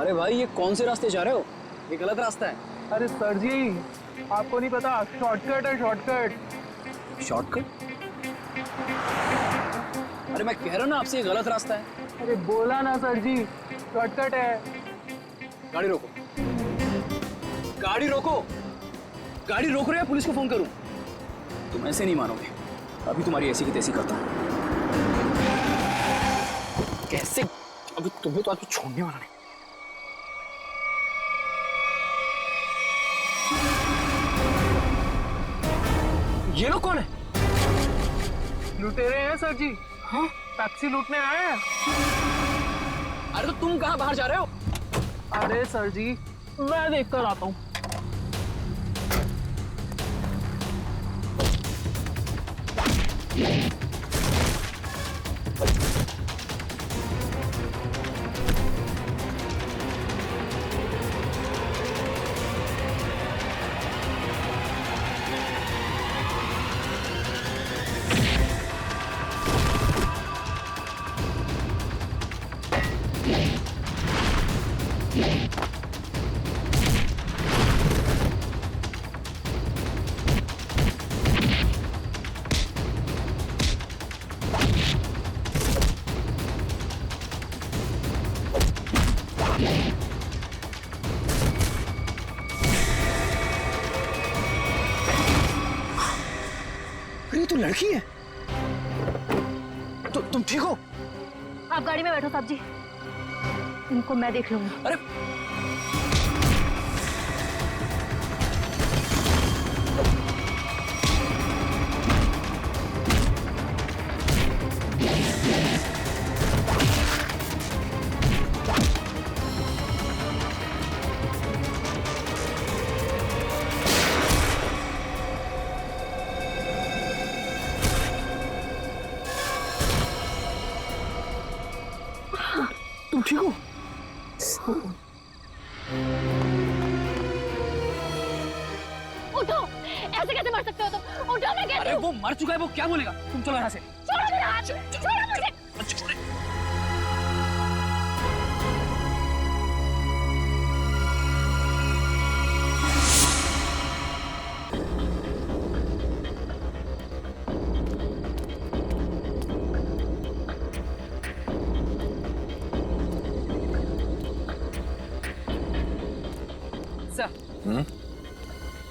अरे भाई ये कौन से रास्ते जा रहे हो? ये गलत रास्ता है। अरे सर जी, आपको नहीं पता, शॉर्टकट है शॉर्टकट। शॉर्टकट? अरे मैं कह रहा हूँ ना आपसे, ये गलत रास्ता है। अरे बोला ना सर जी, शॉर्टकट है। गाड़ी रोको, गाड़ी रोको, गाड़ी रोक रहे हैं, पुलिस को फोन करूं? तुम ऐसे नहीं मानोगे, अभी तुम्हारी ऐसी की तैसी करता हूं। कैसे? अभी तुम्हें तो आज छोड़ने वाला नहीं। ये लोग कौन है? लुटेरे हैं सर जी। हाँ? टैक्सी लूटने आए हैं। अरे तो तुम कहाँ बाहर जा रहे हो? अरे सर जी, मैं देख कर आता हूँ। अरे तो लड़की है। तो तुम ठीक हो? आप गाड़ी में बैठो साहब जी, इनको मैं देख लूंगी। अरे तुम ठीक हो? उठो, ऐसे कैसे मर सकते हो तुम? उठो मैं कहती अरे हूँ। वो मर चुका है, वो क्या बोलेगा? तुम चलो यहाँ से। छोड़ो मेरा हाथ, छोड़ो मुझे।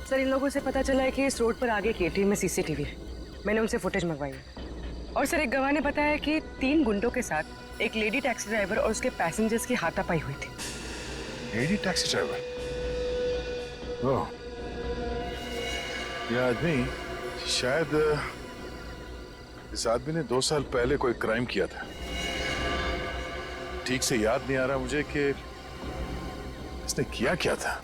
सर, इन लोगों से पता चला है कि इस रोड पर आगे केटीएम में सीसीटीवी है। मैंने उनसे फुटेज मंगवाई है। और सर, एक गवाह ने बताया कि 3 गुंडों के साथ एक लेडी टैक्सी ड्राइवर और उसके पैसेंजर्स की हाथापाई हुई थी। Lady taxi driver? ओह, ये आदमी शायद इस आदमी ने 2 साल पहले कोई क्राइम किया था। ठीक से याद नहीं आ रहा मुझे कि इसने किया क्या था।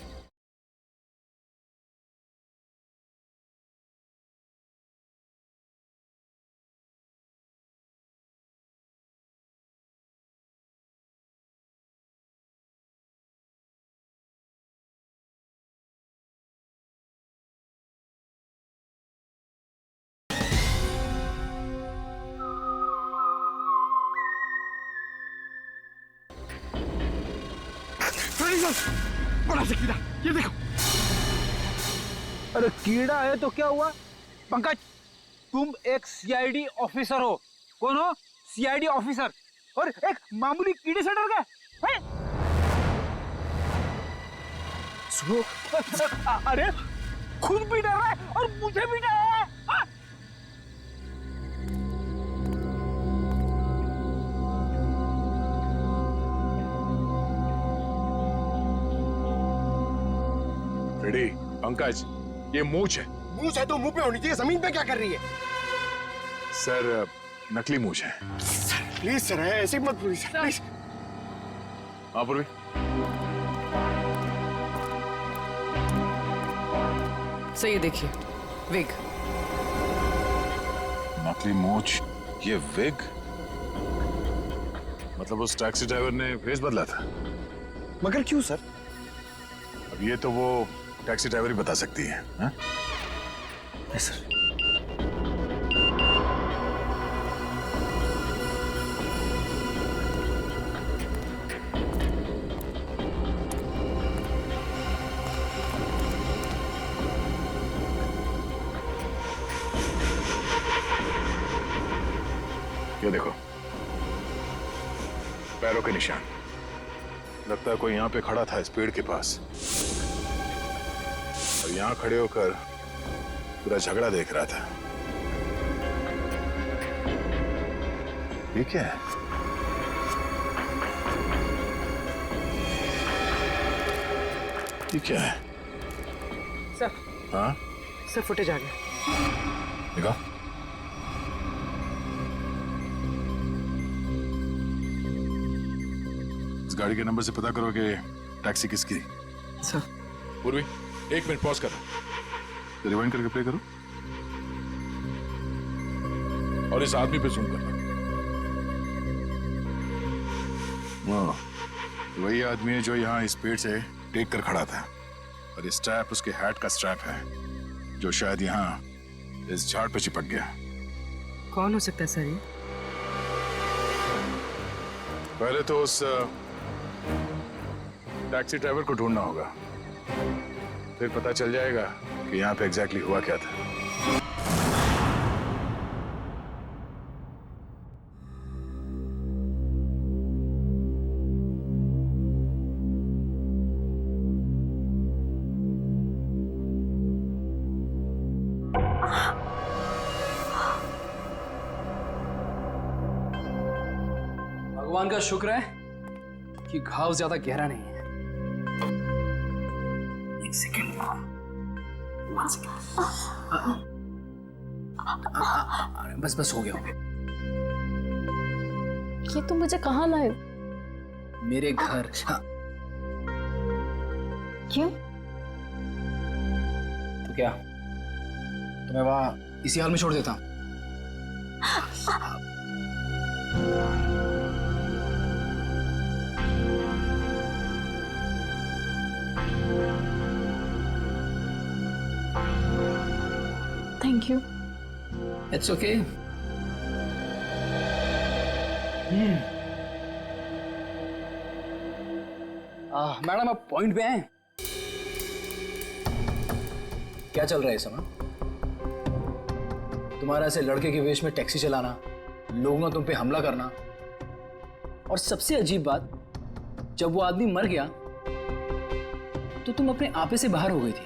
बड़ा सा कीड़ा, ये देखो। अरे कीड़ा है तो क्या हुआ? पंकज, तुम एक सीआईडी ऑफिसर हो। कौन हो? सीआईडी ऑफिसर, और एक मामूली कीड़े से डर गए हैं? सुनो, अरे खुद भी डर रहा है और मुझे भी डर रहा है। हाँ? रेडी पंकज, ये मूंछ है। मूंछ है तो मुंह पे होनी चाहिए, जमीन पे क्या कर रही है? सर, नकली मूंछ है। प्लीज सर, ऐसे मत प्लीज प्लीज। हाँ पूर्वी, सर ये देखिए, विग। नकली मूंछ, ये विग? मतलब उस टैक्सी ड्राइवर ने फेस बदला था? मगर क्यों सर? अब ये तो वो टैक्सी ड्राइवर ही बता सकती है। हाँ? Yes sir. ये देखो, पैरों के निशान। लगता है कोई यहाँ पे खड़ा था इस पेड़ के पास और यहाँ खड़े होकर पूरा झगड़ा देख रहा था। ये क्या है? ये क्या है? सर, हाँ, सर फुटेज आ गया। देखा? इस गाड़ी के नंबर से पता करो कि टैक्सी किसकी। सर, पूर्वी, 1 मिनट पॉज कर, रिवाइंड करके प्ले करो और इस आदमी पे जूम करना। हाँ, वही आदमी है जो यहाँ इस पेड़ से टेक कर खड़ा था और ये स्ट्रैप उसके हैट का स्ट्रैप है जो शायद यहाँ इस झाड़ पे चिपक गया। कौन हो सकता है सर ये? पहले तो उस टैक्सी ड्राइवर को ढूंढना होगा, फिर पता चल जाएगा कि यहाँ पे एग्जैक्टली हुआ क्या था। भगवान का शुक्र है कि घाव ज्यादा गहरा नहीं है। एक सेकेंड, बस बस हो गया। ये तुम मुझे कहाँ लाए? मेरे घर। हाँ। क्यों? तो क्या तुम्हें वहां इसी हाल में छोड़ देता? Thank you. It's okay. Madam आप पॉइंट पे हैं? क्या चल रहा है इस समय? तुम्हारा ऐसे लड़के के वेश में टैक्सी चलाना, लोगों का तुम पे हमला करना, और सबसे अजीब बात, जब वो आदमी मर गया तो तुम अपने आपे से बाहर हो गई थी।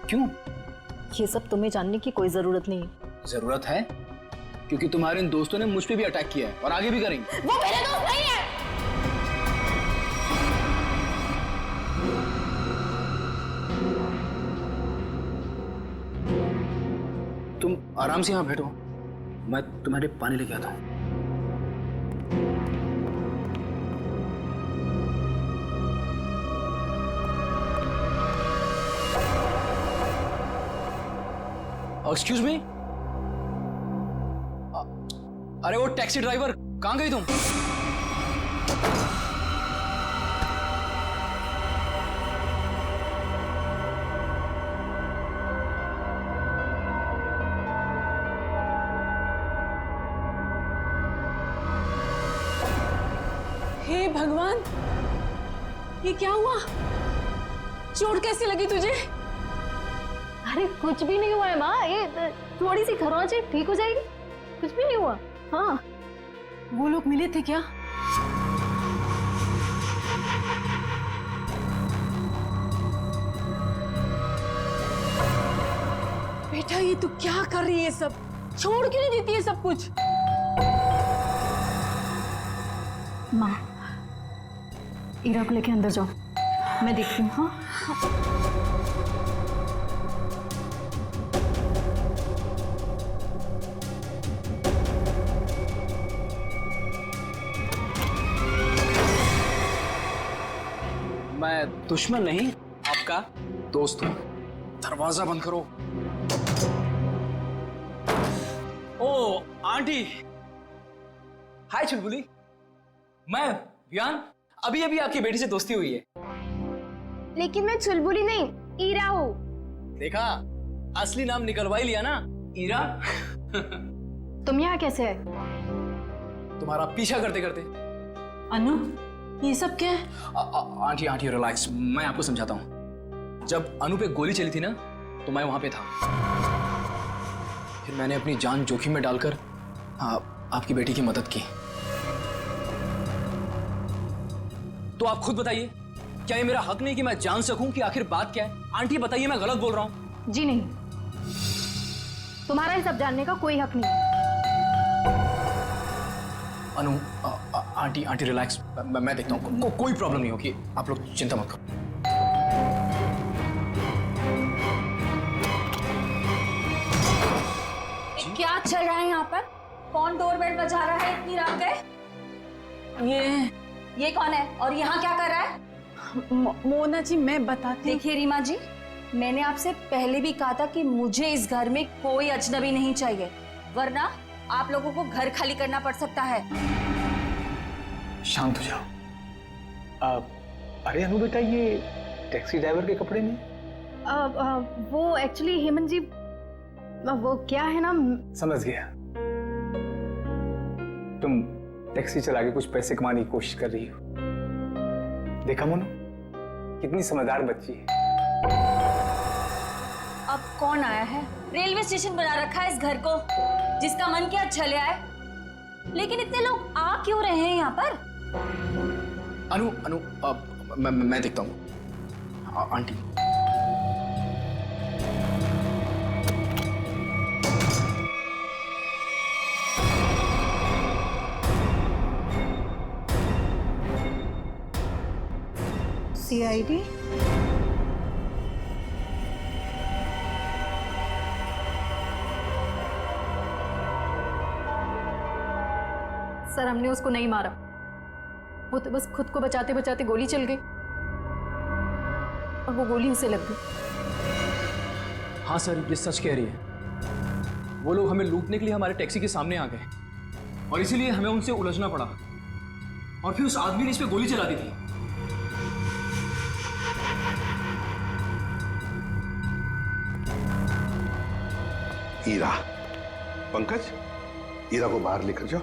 क्यों? ये सब तुम्हें जानने की कोई जरूरत नहीं। जरूरत है, क्योंकि तुम्हारे इन दोस्तों ने मुझ पे भी अटैक किया है और आगे भी करेंगे। वो मेरे दोस्त नहीं है। तुम आराम से यहां बैठो, मैं तुम्हारे पानी लेके आता हूं। एक्सक्यूज मी, अरे वो टैक्सी ड्राइवर, कहां गई तुम? हे भगवान, ये क्या हुआ? चोट कैसी लगी तुझे? अरे कुछ भी नहीं हुआ है माँ, ये थोड़ी सी खरोंच है, ठीक हो जाएगी। कुछ भी नहीं हुआ। हाँ, वो लोग मिले थे क्या? बेटा ये तू क्या कर रही है? सब छोड़ क्यों नहीं देती है सब कुछ? माँ, ईरा को लेके अंदर जाओ, मैं देखती हूँ। हाँ, मैं दुश्मन नहीं, आपका दोस्त हूं। दरवाजा बंद करो। ओ आंटी, हाय चुलबुली, मैं वियान। अभी अभी आपकी बेटी से दोस्ती हुई है। लेकिन मैं चुलबुली नहीं, ईरा हूँ। देखा, असली नाम निकलवा ही लिया ना, ईरा। तुम यहाँ कैसे है? तुम्हारा पीछा करते करते। अनु, ये सब क्या है? आंटी आंटी रिलैक्स, मैं आपको समझाता हूँ। जब अनु पे गोली चली थी ना, तो मैं वहां पे था। फिर मैंने अपनी जान जोखिम में डालकर आपकी बेटी की मदद की। तो आप खुद बताइए, क्या ये मेरा हक नहीं कि मैं जान सकूं कि आखिर बात क्या है? आंटी बताइए, मैं गलत बोल रहा हूं? जी नहीं, तुम्हारा ये सब जानने का कोई हक नहीं है। अनु, आंटी रिलैक्स, मैं देखता हूँ। कोई प्रॉब्लम नहीं होगी, आप लोग चिंता मत करो। क्या चल रहा है यहाँ पर? कौन डोरबेल बजा रहा है इतनी रात गए? ये कौन है और यहाँ क्या कर रहा है? मोना जी, मैं बताती हूँ। देखिए रीमा जी, मैंने आपसे पहले भी कहा था कि मुझे इस घर में कोई अजनबी नहीं चाहिए, वरना आप लोगों को घर खाली करना पड़ सकता है। शांत हो जाओ। अरे अनु बेटा, ये टैक्सी ड्राइवर के कपड़े में? वो एक्चुअली हेमंत जी, वो क्या है ना। समझ गया, तुम टैक्सी चला के कुछ पैसे कमाने की कोशिश कर रही हो। देखा मोनू, कितनी समझदार बच्ची है। अब कौन आया है? रेलवे स्टेशन बना रखा है इस घर को, जिसका मन किया चले आए। लेकिन इतने लोग आ क्यों रहे हैं यहाँ पर? अनु, मैं देखता हूँ। Aunty, CID? सर, हमने उसको नहीं मारा, वो तो बस खुद को बचाते बचाते गोली चल गई और वो गोली उसे लग गई। हाँ सर, ये सच कह रही है। वो लोग हमें लूटने के लिए हमारे टैक्सी के सामने आ गए और इसीलिए हमें उनसे उलझना पड़ा, और फिर उस आदमी ने इस पे गोली चला दी थी। ईरा, पंकज, ईरा को बाहर लेकर जाओ।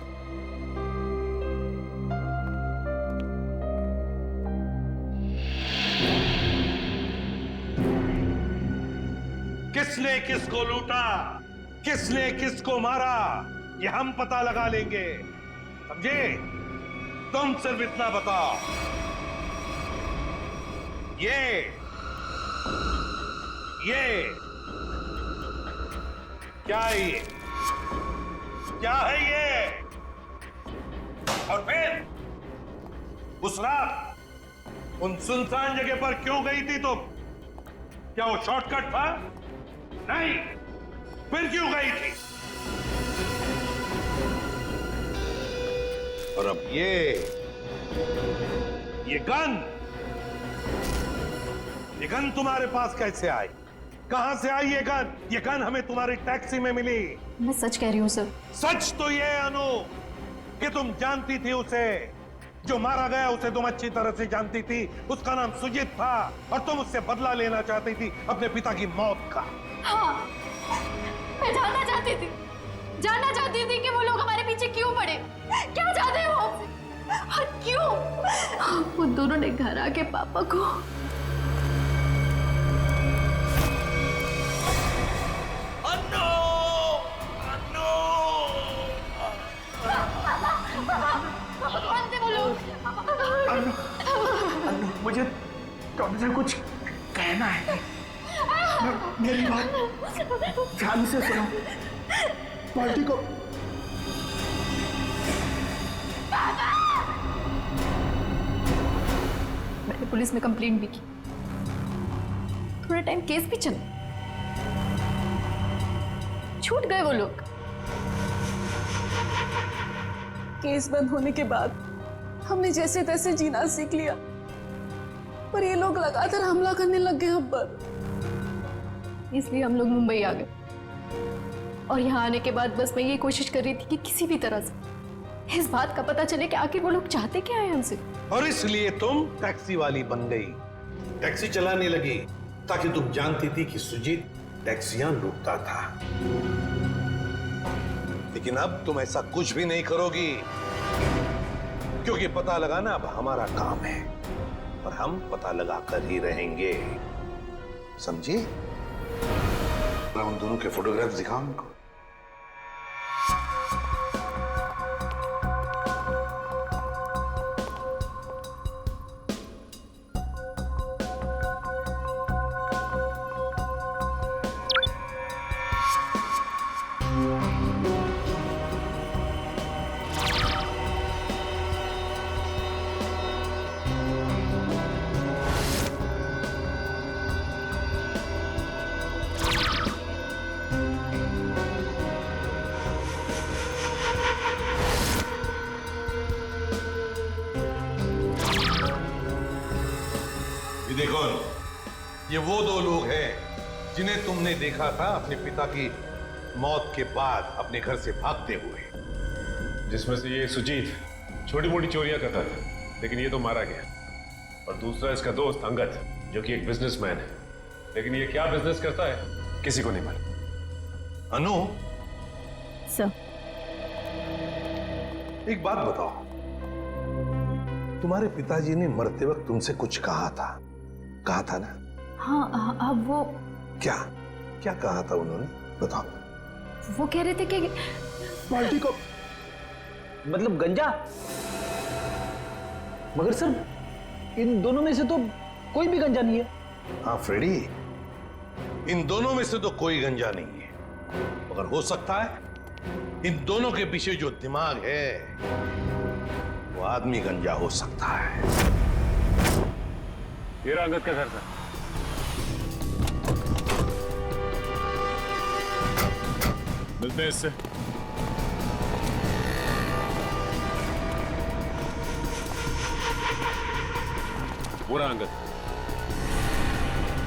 किसने किसको लूटा, किसने किसको मारा, ये हम पता लगा लेंगे, समझे? तुम सिर्फ इतना बताओ, ये क्या है? ये क्या है ये? और फिर उस रात उन सुनसान जगह पर क्यों गई थी तुम? क्या वो शॉर्टकट था? नहीं, फिर क्यों गई थी? और अब ये गन तुम्हारे पास कैसे आई? कहां से आई ये गन? ये गन हमें तुम्हारी टैक्सी में मिली। मैं सच कह रही हूँ सर। सच तो ये अनु कि तुम जानती थी उसे, जो मारा गया उसे तुम अच्छी तरह से जानती थी। उसका नाम सुजीत था और तुम उससे बदला लेना चाहती थी अपने पिता की मौत का। हाँ, मैं जानना चाहती थी कि वो लोग हमारे पीछे क्यों पड़े, क्या चाहते वो और क्यों वो दोनों ने घर आके पापा को। मुझे तुमसे कुछ कहना है। मेरी बात ध्यान से सुनो। पार्टी को मैंने पुलिस में कंप्लेंट भी की, थोड़ा टाइम केस भी चला, छूट गए वो लोग। केस बंद होने के बाद हमने जैसे तैसे जीना सीख लिया, पर ये लोग लगातार हमला करने लग गए हम पर। इसलिए हम लोग मुंबई आ गए और यहाँ आने के बाद बस मैं ये कोशिश कर रही थी कि किसी भी तरह से इस बात का पता चले कि आखिर वो लोग चाहते क्या है हमसे। और इसलिए तुम टैक्सी वाली बन गई, टैक्सी चलाने लगी, ताकि तुम जानती थी कि सुजीत टैक्सियां लूटता था। लेकिन अब तुम ऐसा कुछ भी नहीं करोगी, क्योंकि पता लगाना अब हमारा काम है और हम पता लगा कर ही रहेंगे, समझी? उन दोनों के फोटोग्राफ्स दिखाओ उनको। ये देखो, ये वो दो लोग हैं जिन्हें तुमने देखा था अपने पिता की मौत के बाद अपने घर से भागते हुए। जिसमें से ये सुजीत छोटी मोटी चोरियां करता था, लेकिन ये तो मारा गया। और दूसरा इसका दोस्त अंगद, जो कि एक बिजनेसमैन है, लेकिन ये क्या बिजनेस करता है किसी को नहीं मालूम। अनु, सर, एक बात बताओ, तुम्हारे पिताजी ने मरते वक्त तुमसे कुछ कहा था ना? हाँ, वो क्या क्या कहा था उन्होंने, बताओ। वो कह रहे थे कि बाल्टी को मतलब गंजा। मगर सर, इन दोनों में से तो कोई भी गंजा नहीं है। हाँ फ्रेडी, इन दोनों में से तो कोई गंजा नहीं है, मगर हो सकता है इन दोनों के पीछे जो दिमाग है वो आदमी गंजा हो सकता है। ये रहा अंगद का घर था। मिलते हैं इससे। वो रहा अंगद।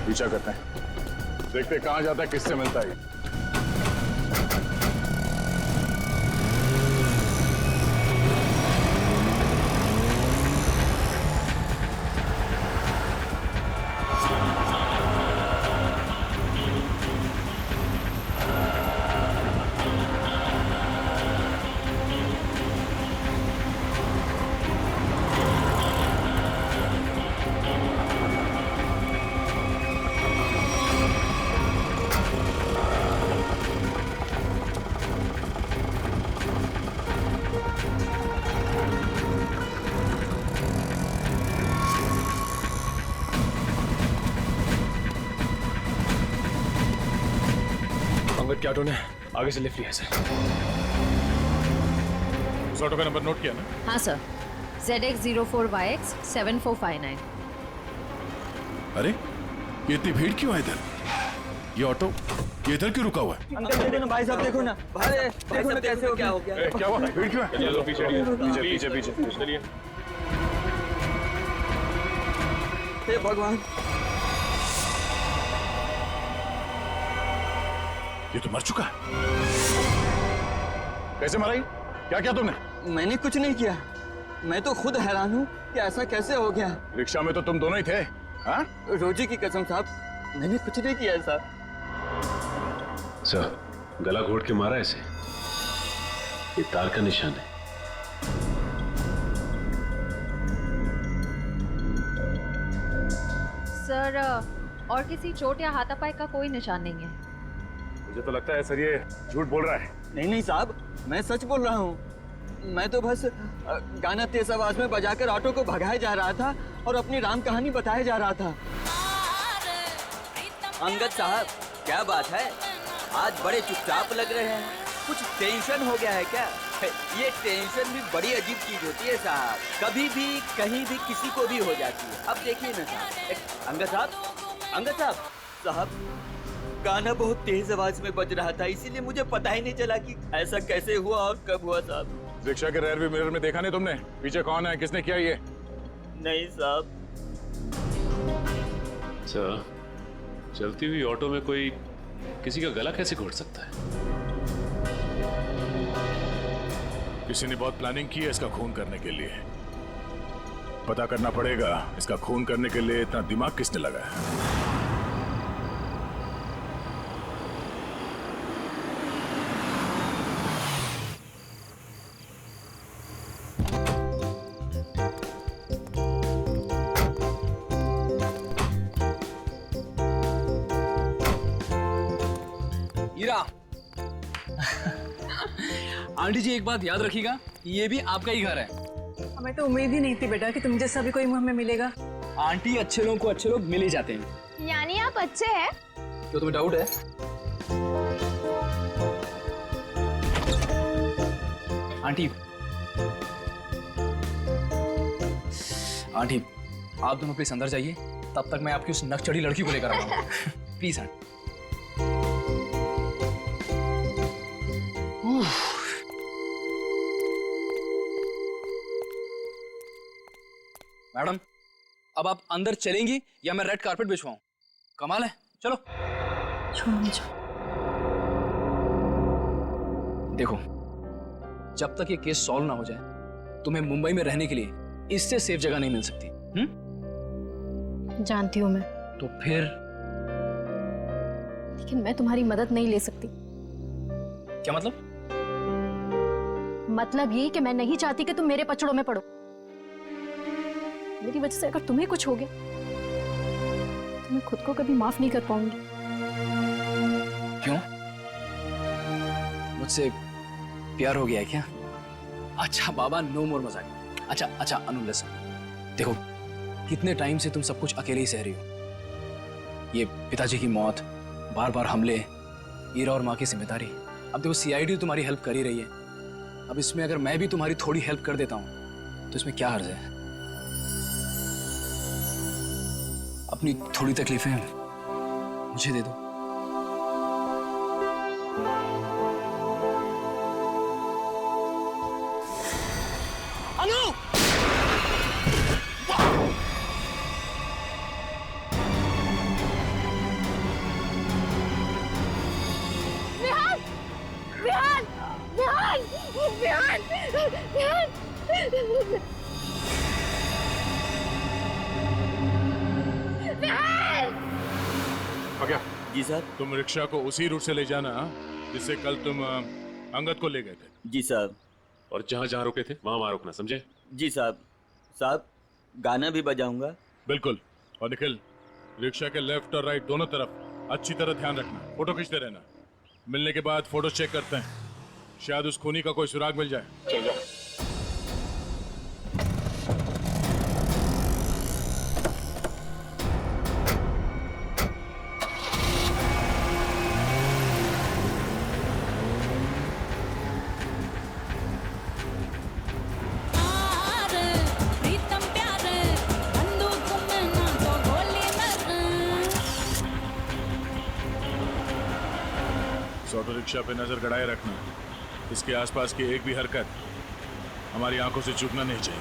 पीछा करते हैं, देखते कहां जाता है, किससे मिलता है। अंगद के ऑटो ने आगे से लिफ्ट लिया सर। उस ऑटो का नंबर नोट किया ना? हाँ सर, ZX04YX 7459। अरे ये इतनी भीड़ क्यों है इधर? ये ऑटो ये इधर क्यों रुका हुआ है? अंकल देखो ना, भाई साहब देखो ना, अरे देखो ना कैसे हो गया। क्या हुआ? भीड़ क्यों है? चलो पीछे पीछे पीछे पीछे चलिए। हे भगवान, ये तो मर चुका है। कैसे मरा? क्या किया तुमने? मैंने कुछ नहीं किया। मैं तो खुद हैरान हूँ कि ऐसा कैसे हो गया। रिक्शा में तो तुम दोनों ही थे। हाँ? रोजी की कसम साहब, मैंने कुछ नहीं किया साहब। सर, गला घोट के मारा इसे। ये तार का निशान है। सर, और किसी चोट या हाथापाई का कोई निशान नहीं है। मुझे तो लगता है सर ये झूठ बोल रहा है। नहीं नहीं साहब, मैं सच बोल रहा हूँ। मैं तो बस गाना तेज आवाज में बजाकर ऑटो को भगाया जा रहा था और अपनी राम कहानी बताया जा रहा था। अंगद साहब, क्या बात है, आज बड़े चुपचाप लग रहे हैं। कुछ टेंशन हो गया है क्या? ये टेंशन भी बड़ी अजीब चीज होती है साहब, कभी भी कहीं भी किसी को भी हो जाती है। अब देखिए ना साहब, अंगद साहब साहब, गाना बहुत तेज आवाज में बज रहा था, इसीलिए मुझे पता ही नहीं चला कि ऐसा कैसे हुआ और कब हुआ साहब। रिक्शा के रेयर व्यू मिरर में देखा नहीं तुमने? पीछे कौन है, किसने किया ये? नहीं साहब। सर, चलती हुई ऑटो में कोई किसी का गला कैसे घोट सकता है? किसी ने बहुत प्लानिंग की है इसका खून करने के लिए। पता करना पड़ेगा इसका खून करने के लिए इतना दिमाग किसने लगाया। आंटी जी, एक बात याद रखिएगा, ये भी आपका ही घर है। हमें तो उम्मीद ही नहीं थी बेटा कि तुम जैसा भी कोई हमें मिलेगा। आंटी, अच्छे लोगों को अच्छे लोग मिल ही जाते हैं। यानी आप अच्छे हैं? क्यों, तुम्हें डाउट है? आंटी आंटी, आप दोनों प्लीज अंदर जाइए, तब तक मैं आपकी उस नकचढ़ी लड़की को लेकर आ रहा हूँ। Please aunty. मैडम, अब आप अंदर चलेंगी या मैं रेड कारपेट बिछवाऊं? कमाल है, चलो। छोड़ो मुझे। देखो, जब तक ये केस सॉल्व ना हो जाए तुम्हें मुंबई में रहने के लिए इससे सेफ जगह नहीं मिल सकती। जानती हूँ मैं, तो फिर? लेकिन मैं तुम्हारी मदद नहीं ले सकती। क्या मतलब? मतलब ये कि मैं नहीं चाहती कि तुम मेरे पचड़ों में पड़ो। मेरी वजह से अगर तुम्हें कुछ हो गया तो मैं खुद को कभी माफ नहीं कर पाऊंगी। क्यों? मुझसे प्यार हो गया है क्या? अच्छा बाबा, नो मोर मजाक। अच्छा अनु लिसन, देखो कितने टाइम से तुम सब कुछ अकेले ही सह रही हो। ये पिताजी की मौत, बार बार हमले, ईरा और माँ की जिम्मेदारी। अब देखो सीआईडी तुम्हारी हेल्प कर ही रही है, अब इसमें अगर मैं भी तुम्हारी थोड़ी हेल्प कर देता हूँ तो इसमें क्या हर्ज है? अपनी थोड़ी तकलीफें मुझे दे दो। अनु! विहान! विहान! विहान! विहान! विहान! क्या? जी सर। तुम रिक्शा को उसी रूट से ले जाना जिससे कल तुम अंगद को ले गए थे। जी साहब। और जहाँ जहाँ रुके थे वहाँ रुकना, समझे? जी साहब। साहब, गाना भी बजाऊंगा। बिल्कुल। और निखिल, रिक्शा के लेफ्ट और राइट दोनों तरफ अच्छी तरह ध्यान रखना, फोटो खींचते रहना। मिलने के बाद फोटो चेक करते हैं, शायद उस खूनी का कोई सुराग मिल जाए। चलो। ऑटो रिक्शा पे नजर गड़ाए रखना, इसके आसपास की एक भी हरकत हमारी आंखों से चूकना नहीं चाहिए।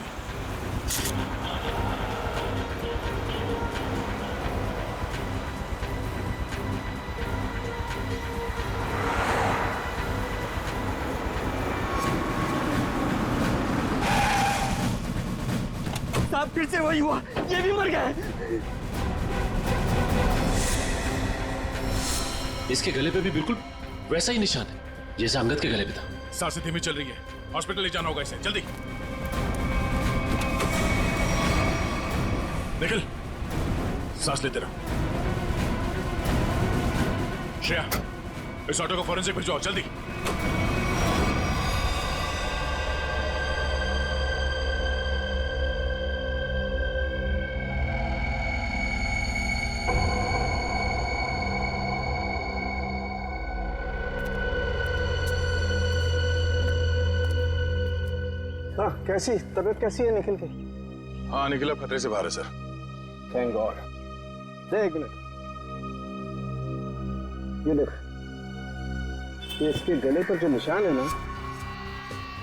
साहब, फिर से वही हुआ, ये भी मर गया। इसके गले पे भी बिल्कुल वैसा ही निशान है जैसा अंगद के गले पे था। सांसें धीमी चल रही है, हॉस्पिटल ले जाना होगा इसे, जल्दी। निखिल, सांस लेते रहो। श्रेया, इस ऑटो को फॉरेंसिक भिजवाओ, जल्दी। हाँ, कैसी तबीयत कैसी है निखिल की? हाँ, निखिल अब खतरे से बाहर है सर। Thank God. देख एक मिनट, ये देख, ये इसके गले पर जो निशान है ना,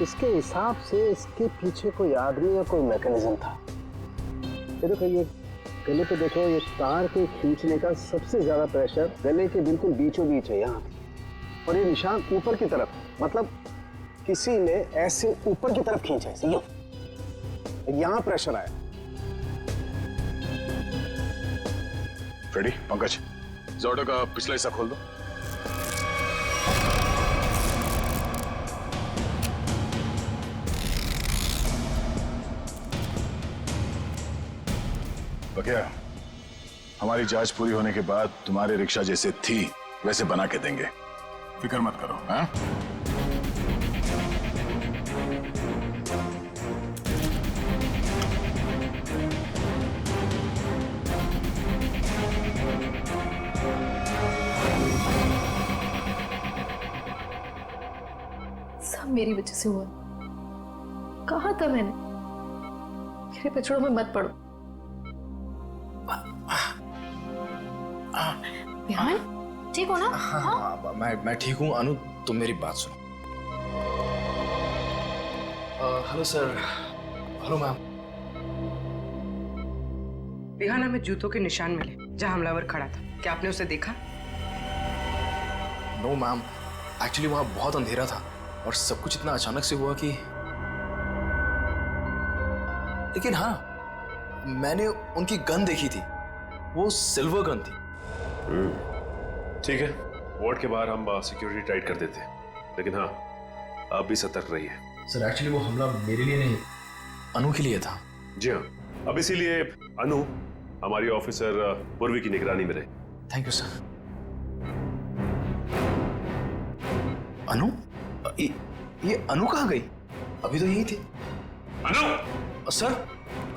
इसके हिसाब से इसके पीछे कोई आदमी या कोई मैकेनिज्म था। ये देखो, ये गले पे देखो, ये तार के खींचने का सबसे ज्यादा प्रेशर गले के बिल्कुल बीचों बीच है यहाँ, और ये निशान ऊपर की तरफ, मतलब किसी ने ऐसे ऊपर की तरफ खींचा है, यहां प्रेशर आया। फ्रेडी, पंकज, ऑटो का पिछला हिस्सा खोल दो। बकिया, हमारी जांच पूरी होने के बाद तुम्हारी रिक्शा जैसे थी वैसे बना के देंगे, फिक्र मत करो। हाँ? सब मेरी वजह से हुआ। कहा था मैंने, मेरे पचड़ों में मत पड़ो। विहान, ठीक हो ना? हाँ, मैं ठीक हूँ। अनु, तुम मेरी बात सुनो। Hello sir. Hello ma'am. Rihanna में जूतों के निशान मिले जहां हमलावर खड़ा था। क्या आपने उसे देखा? नो मैम, एक्चुअली वहां बहुत अंधेरा था और सब कुछ इतना अचानक से हुआ कि, लेकिन हाँ, मैंने उनकी गन देखी थी, वो सिल्वर गन थी। ठीक है, वार्ड के बाहर हम सिक्योरिटी टाइट कर देते हैं, लेकिन हाँ, आप भी सतर्क रहिए। सर एक्चुअली वो हमला मेरे लिए नहीं, अनु के लिए था। जी हाँ, अब इसीलिए अनु हमारी ऑफिसर पूर्वी की निगरानी में रहे। Thank you sir. अनु? ये अनु कहाँ गई? अभी तो यही थी। अनु! Sir,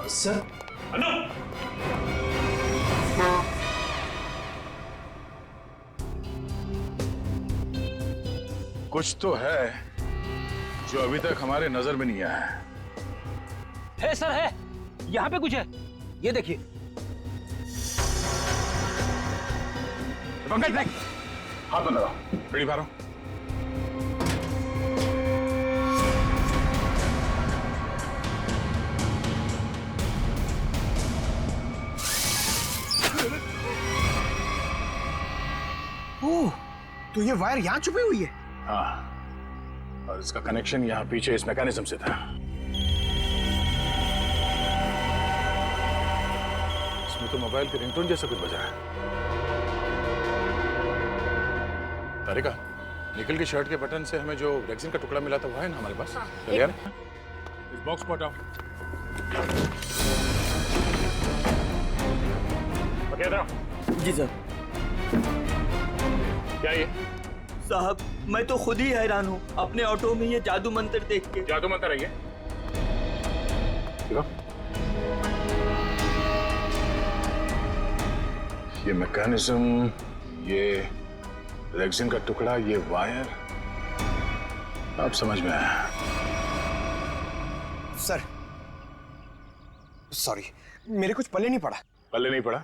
sir. अनु! कुछ तो है जो अभी तक हमारे नजर में नहीं आया है। सर है, यहाँ पे कुछ है, ये देखिए। पंकज देख, हाथ बंद लगाओ, बीड़ी मारो। ओह, तो ये वायर यहाँ छुपी हुई है? हाँ, और इसका कनेक्शन यहाँ पीछे इस मैकेनिज्म से था। इसमें तो मोबाइल की रिंगटोन जैसा कुछ बजा है। तारिका, निकल की शर्ट के बटन से हमें जो रेक्सिन का टुकड़ा मिला था वो है ना हमारे पास? चलिए यार, इस बॉक्स को हटाओ। जी सर। क्या ये? साहब, मैं तो खुद ही हैरान हूँ अपने ऑटो में ये जादू मंत्र देख के। जादू मंत्र है ये मैकेनिज्म, ये रेक्सिन का टुकड़ा, ये वायर, अब समझ में आया। सर, सॉरी, मेरे कुछ पल्ले नहीं पड़ा। पल्ले नहीं पड़ा?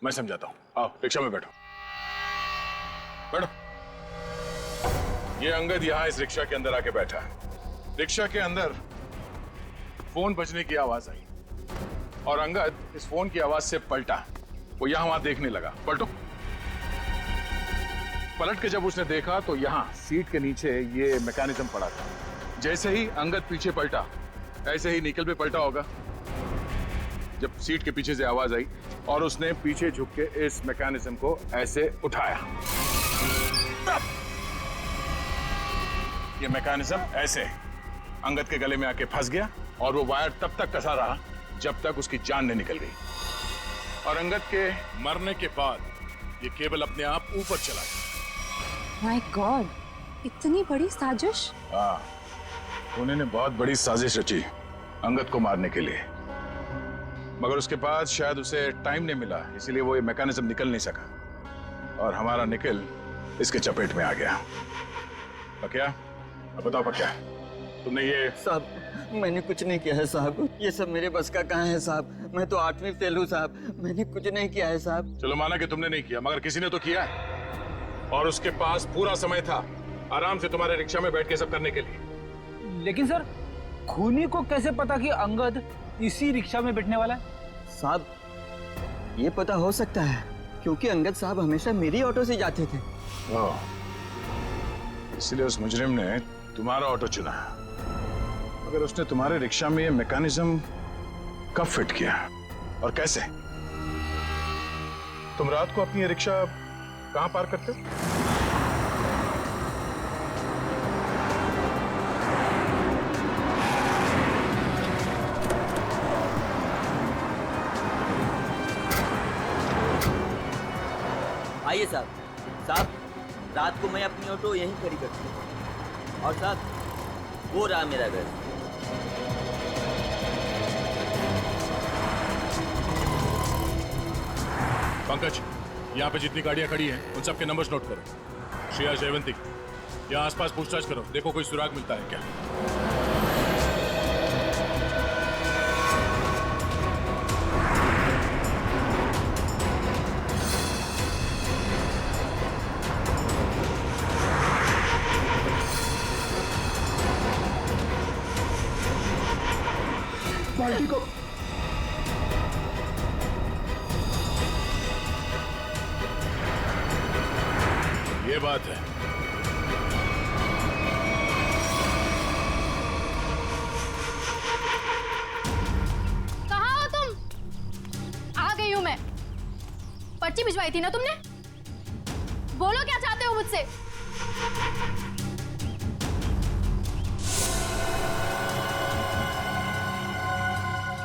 मैं समझाता हूँ, आओ रिक्शा में बैठो। बैठो। ये अंगद यहाँ इस रिक्शा के अंदर आके बैठा है। रिक्शा के अंदर फोन बजने की आवाज आई और अंगद इस फोन की आवाज से पलटा। वो यहाँ वहां देखने लगा। पलटो। पलट के जब उसने देखा तो यहाँ सीट के नीचे ये मैकेनिज्म पड़ा था। जैसे ही अंगद पीछे पलटा, ऐसे ही निकल पे पलटा होगा जब सीट के पीछे से आवाज आई और उसने पीछे झुक के इस मैकेनिज्म को ऐसे उठाया। ये मैकेनिज्म ऐसे अंगद के गले में आके फंस गया और वो वायर तब तक कसा रहा जब तक उसकी जान नहीं निकल गई। और अंगद के मरने के बाद ये केबल अपने आप ऊपर चला गया। माय गॉड, इतनी बड़ी साजिश। हाँ, उन्होंने बहुत बड़ी साजिश रची अंगद को मारने के लिए, मगर उसके बाद शायद उसे टाइम नहीं मिला, इसीलिए वो ये मैकेनिज्म निकल नहीं सका और हमारा निकल इसके चपेट में आ गया। पक्या, अब बताओ पक्या, तुमने ये? साहब, मैंने कुछ नहीं किया है साहब, ये सब मेरे बस का कहाँ है साहब। मैं तो 8वीं फेल हूँ साहब, मैंने कुछ नहीं किया है साहब। चलो माना कि तुमने नहीं किया, मगर किसी ने तो किया है और उसके पास पूरा समय था आराम से तुम्हारे रिक्शा में बैठ के सब करने के लिए। लेकिन सर, खूनी को कैसे पता कि अंगद इसी रिक्शा में बैठने वाला है? साहब, ये पता हो सकता है क्योंकि अंगद साहब हमेशा मेरी ऑटो से जाते थे। इसलिए उस मुजरिम ने तुम्हारा ऑटो चुना। मगर उसने तुम्हारे रिक्शा में ये मैकेनिज्म कब फिट किया और कैसे? तुम रात को अपनी ये रिक्शा कहां पार्क करते हो? आइए साहब। साहब, रात को मैं अपनी ऑटो यहीं खड़ी करती हूँ और साहब, वो रहा मेरा घर। पंकज, यहाँ पे जितनी गाड़ियाँ खड़ी हैं उन सबके नंबर्स नोट करो। श्रेया, जयवंती, यहाँ आसपास पूछताछ करो, देखो कोई सुराग मिलता है क्या। बाल्टी को ये बात है। कहाँ हो तुम? आ गई हूं मैं। पर्ची भिजवाई थी ना तुमने? बोलो क्या चाहते हो मुझसे?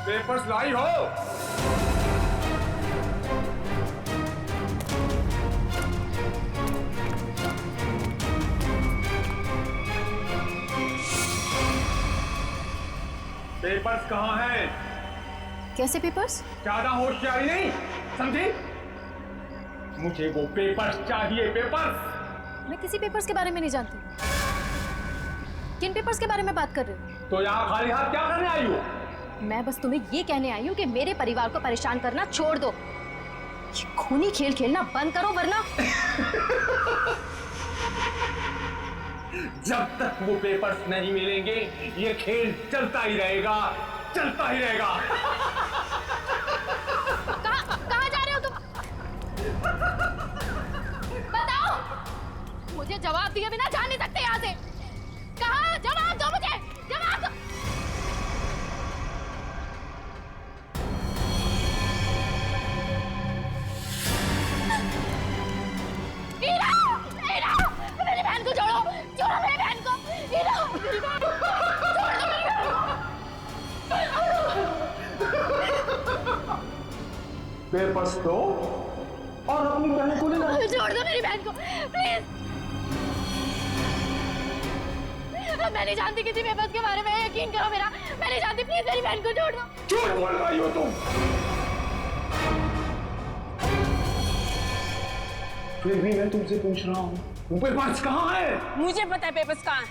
पेपर्स लाई हो? पेपर्स कहाँ हैं? कैसे पेपर्स? ज्यादा होशियारी नहीं, समझी? मुझे वो पेपर्स चाहिए, पेपर्स। मैं किसी पेपर्स के बारे में नहीं जानती। किन पेपर्स के बारे में बात कर रहे हो? तो यहाँ खाली हाथ क्या करने आई हो? मैं बस तुम्हें ये कहने आई हूँ कि मेरे परिवार को परेशान करना छोड़ दो। ये खूनी खेल खेलना बंद करो वरना जब तक वो पेपर्स नहीं मिलेंगे ये खेल चलता ही रहेगा, चलता ही रहेगा। कहाँ जा रहे हो तुम? बताओ, मुझे जवाब दिए बिना जा नहीं सकते यहाँ से। कहाँ? जवाब दो मुझे, जवाब दो। हीरा, हीरा, मेरी बहन को छोड़ो, छोड़ो मेरी बहन को। हीरा, मेरी बहन को, छोड़ दो मेरी बहन को। पेपर्स दो और अपनी बहन को ले लो। छोड़ दो मेरी बहन को, प्लीज। मैं नहीं जानती किसी पेपर्स के बारे में, यकीन करो मेरा। मैं नहीं जानती, प्लीज मेरी बहन को छोड़ दो। झूठ बोल रही हो तुम। फिर भी मैं तुमसे पूछ रहा हूँ, वो पेपर्स कहाँ है? मुझे पता है पेपर्स कहाँ है।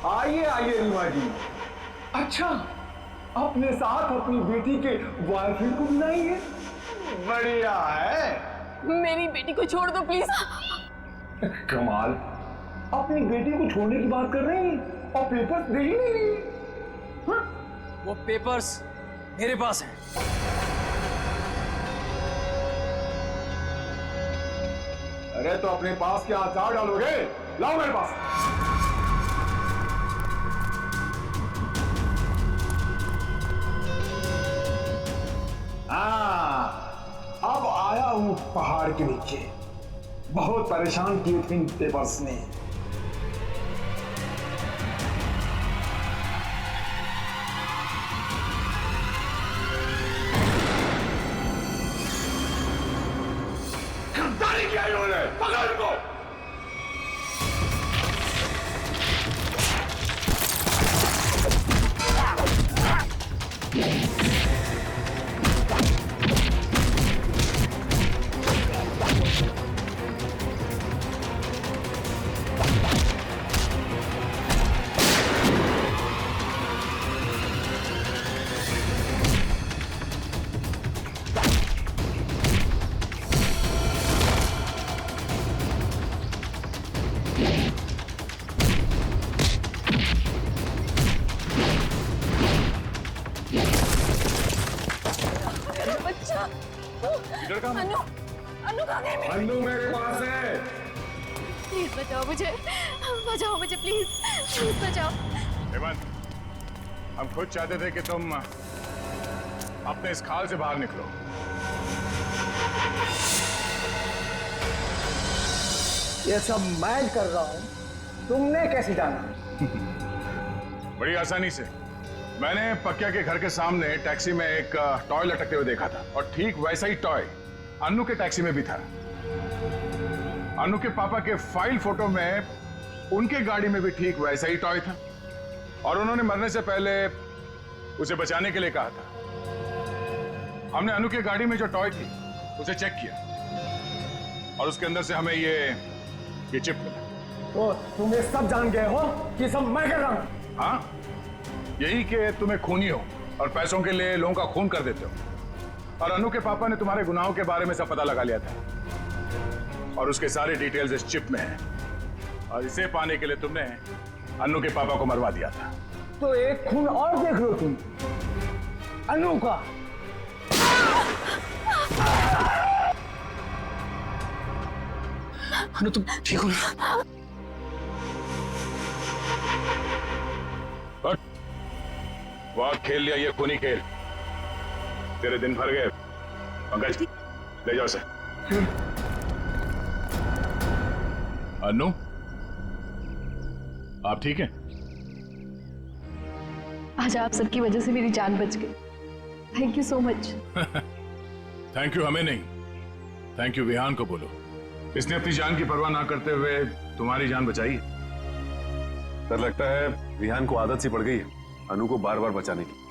आइए आइए रीमा जी। अच्छा, अपने साथ अपनी बेटी के बॉयफ्रेंड को बुलाएंगे? बढ़िया है। मेरी बेटी को छोड़ दो प्लीज। कमाल, अपनी बेटी को छोड़ने की बात कर रही हैं और पेपर्स दे ही नहीं रही। वो पेपर्स मेरे पास हैं। अरे तो अपने पास क्या अचार डालोगे? लाओ मेरे पास। अब आया हूं पहाड़ के नीचे। बहुत परेशान किए थे इन पेपर्स ने। गद्दारी किया इन्होंने, पकड़ इनको। अन्नू मेरे पास है। प्लीज बचाओ मुझे, बचाओ मुझे, प्लीज प्लीज बचाओ। हेमंत, हम खुद चाहते थे कि तुम अपने इस खाल से बाहर निकलो। ये सब मैं कर रहा हूं, तुमने कैसे जाना? बड़ी आसानी से। मैंने पक्या के घर के सामने टैक्सी में एक टॉय लटकते हुए देखा था और ठीक वैसा ही टॉय अन्नू के टैक्सी में भी था। अन्नू के पापा के फाइल फोटो में उनके गाड़ी में भी ठीक वैसा ही टॉय था और उन्होंने मरने से पहले उसे बचाने के लिए कहा था। हमने अन्नू की गाड़ी में जो टॉय थी उसे चेक किया और उसके अंदर से हमें ये चिप मिला। तो तुम ये सब जान गए हो कि सब मैं कर रहा हूं? हाँ, यही कि तुम्हें खूनी हो और पैसों के लिए लोगों का खून कर देते हो। और अनु के पापा ने तुम्हारे गुनाहों के बारे में सब पता लगा लिया था और उसके सारे डिटेल्स इस चिप में हैं और इसे पाने के लिए तुमने अनु के पापा को मरवा दिया था। तो एक खून और देख लो तुम, अनु का। अनु तुम ठीक हो ना? हट। बहुत खेल लिया ये खूनी खेल, तेरे दिन भर गए। पंकज ले जाओ इसे। अनु आप ठीक हैं? आज आप सबकी वजह से मेरी जान बच गई। Thank you so much. Thank you हमें नहीं, थैंक यू विहान को बोलो। इसने अपनी जान की परवाह ना करते हुए तुम्हारी जान बचाई। डर लगता है विहान को आदत सी पड़ गई है अनु को बार बार बचाने की।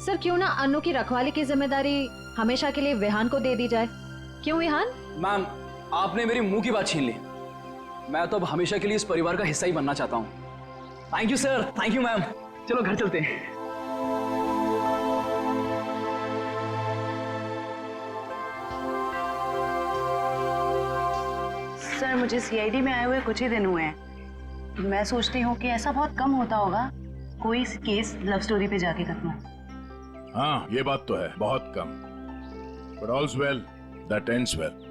सर क्यों ना अनु की रखवाली की जिम्मेदारी हमेशा के लिए विहान को दे दी जाए? क्यों विहान? मैम आपने मेरी मुंह की बात छीन ली। मैं तो अब हमेशा के लिए इस परिवार का हिस्सा ही बनना चाहता हूँ। Thank you sir, thank you ma'am. चलो घर चलते हैं। सर मुझे सीआईडी में आए हुए कुछ ही दिन हुए हैं। मैं सोचती हूँ कि ऐसा बहुत कम होता होगा कोई केस लव स्टोरी पे जाके खत्म हो। हाँ ये बात तो है, बहुत कम। But all's well that ends well.